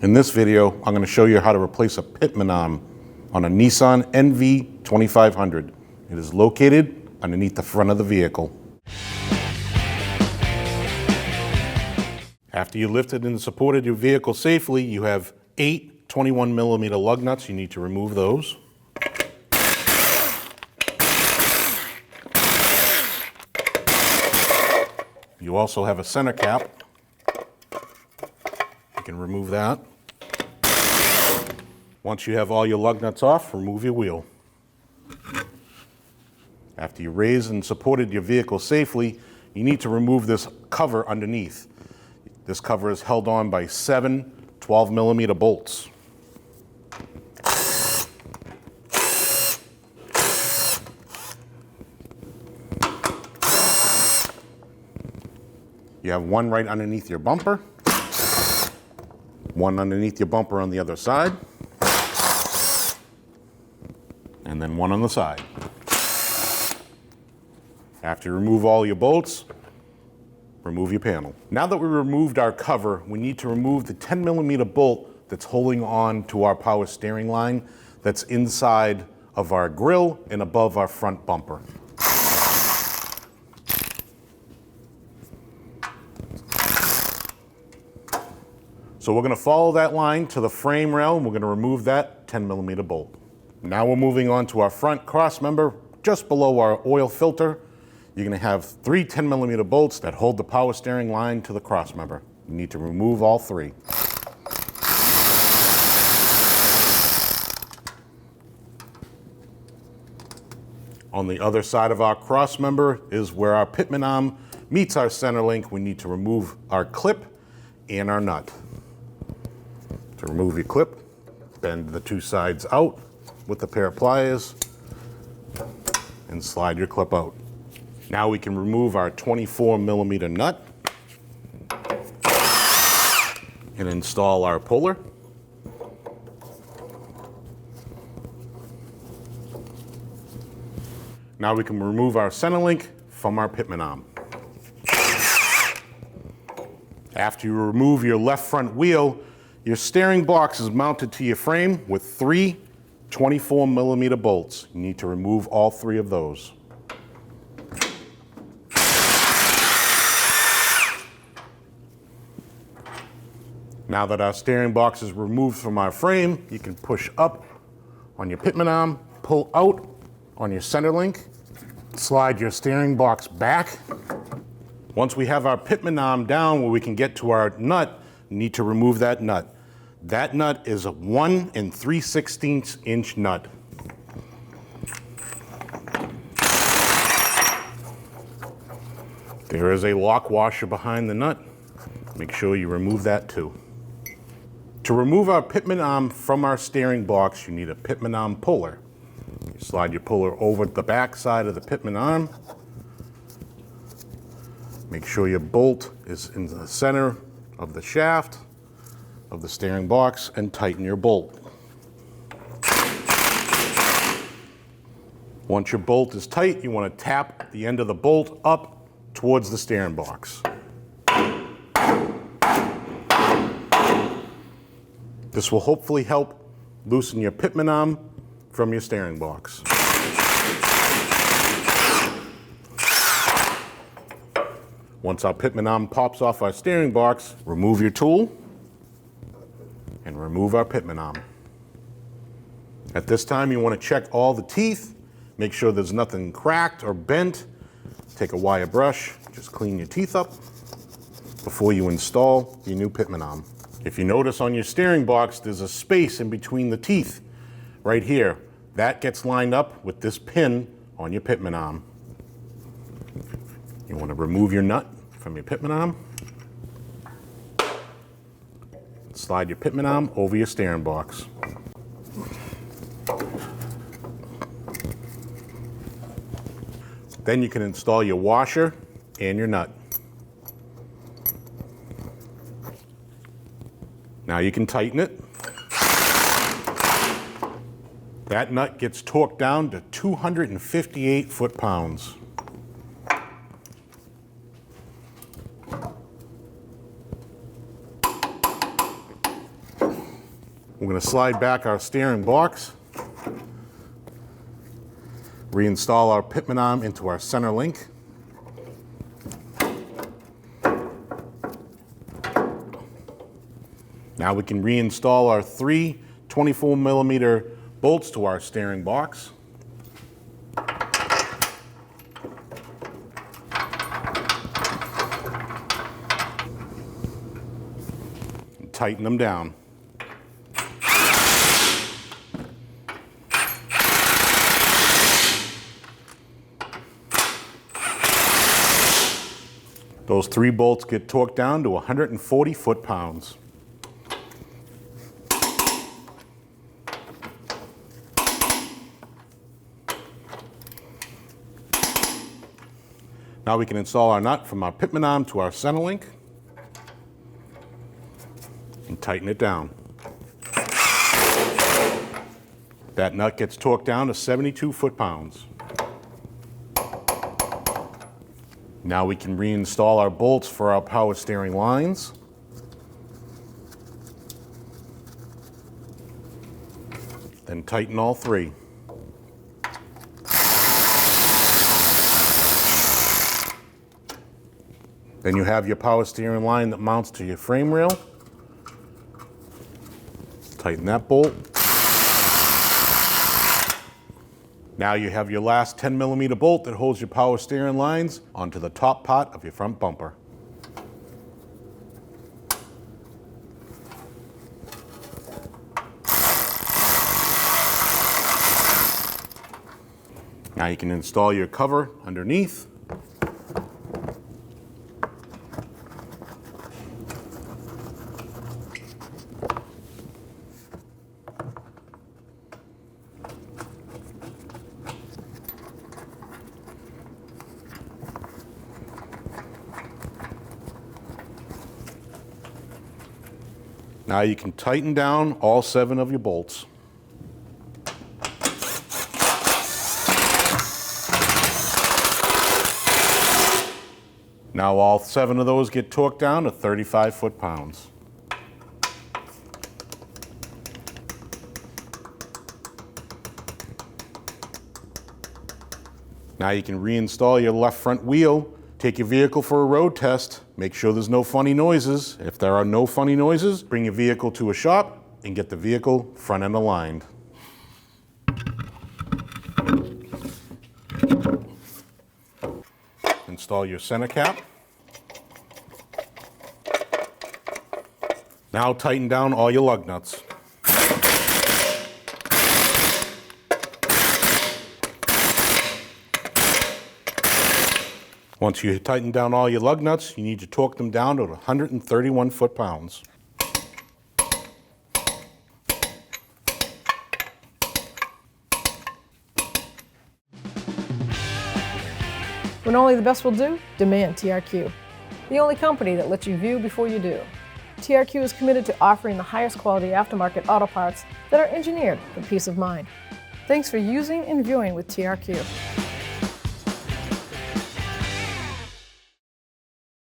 In this video, I'm going to show you how to replace a Pitman arm on a Nissan NV2500. It is located underneath the front of the vehicle. After you lifted and supported your vehicle safely, you have 8 21mm lug nuts. You need to remove those. You also have a center cap. You can remove that. Once you have all your lug nuts off, remove your wheel. After you raised and supported your vehicle safely, you need to remove this cover underneath. This cover is held on by 7 12mm bolts. You have one right underneath your bumper, one underneath your bumper on the other side, and then one on the side. After you remove all your bolts, remove your panel. Now that we removed our cover, we need to remove the 10mm bolt that's holding on to our power steering line that's inside of our grille and above our front bumper. So we're going to follow that line to the frame rail, and we're going to remove that 10mm bolt. Now we're moving on to our front cross member, just below our oil filter. You're going to have 3 10mm bolts that hold the power steering line to the cross member. You need to remove all 3. On the other side of our cross member is where our Pitman arm meets our center link. We need to remove our clip and our nut. To remove your clip, bend the 2 sides out with a pair of pliers and slide your clip out. Now we can remove our 24mm nut and install our puller. Now we can remove our center link from our Pitman arm. After you remove your left front wheel, your steering box is mounted to your frame with 3 24mm bolts. You need to remove all 3 of those. Now that our steering box is removed from our frame, you can push up on your Pitman arm, pull out on your center link, slide your steering box back. Once we have our Pitman arm down where we can get to our nut, you need to remove that nut. That nut is a 1 3/16 inch nut. There is a lock washer behind the nut. Make sure you remove that too. To remove our Pitman arm from our steering box, you need a Pitman arm puller. You slide your puller over the back side of the Pitman arm. Make sure your bolt is in the center of the shaft of the steering box and tighten your bolt. Once your bolt is tight, you want to tap the end of the bolt up towards the steering box. This will hopefully help loosen your Pitman arm from your steering box. Once our Pitman arm pops off our steering box, remove your tool and remove our Pitman arm. At this time, you want to check all the teeth, make sure there's nothing cracked or bent. Take a wire brush, just clean your teeth up before you install your new Pitman arm. If you notice on your steering box, there's a space in between the teeth right here. That gets lined up with this pin on your Pitman arm. You want to remove your nut from your Pitman arm. Slide your Pitman arm over your steering box. Then you can install your washer and your nut. Now you can tighten it. That nut gets torqued down to 258 foot-pounds. We're going to slide back our steering box, reinstall our Pitman arm into our center link. Now we can reinstall our three 24mm bolts to our steering box. And tighten them down. Those three bolts get torqued down to 140 foot-pounds. Now we can install our nut from our Pitman arm to our center link and tighten it down. That nut gets torqued down to 72 foot-pounds. Now we can reinstall our bolts for our power steering lines. Then tighten all three. Then you have your power steering line that mounts to your frame rail. Tighten that bolt. Now you have your last 10mm bolt that holds your power steering lines onto the top part of your front bumper. Now you can install your cover underneath. Now you can tighten down all 7 of your bolts. Now all 7 of those get torqued down to 35 foot-pounds. Now you can reinstall your left front wheel, take your vehicle for a road test, make sure there's no funny noises. If there are no funny noises, bring your vehicle to a shop and get the vehicle front end aligned. Install your center cap. Now tighten down all your lug nuts. Once you tighten down all your lug nuts, you need to torque them down to 131 foot-pounds. When only the best will do, demand TRQ. The only company that lets you view before you do. TRQ is committed to offering the highest quality aftermarket auto parts that are engineered for peace of mind. Thanks for using and viewing with TRQ.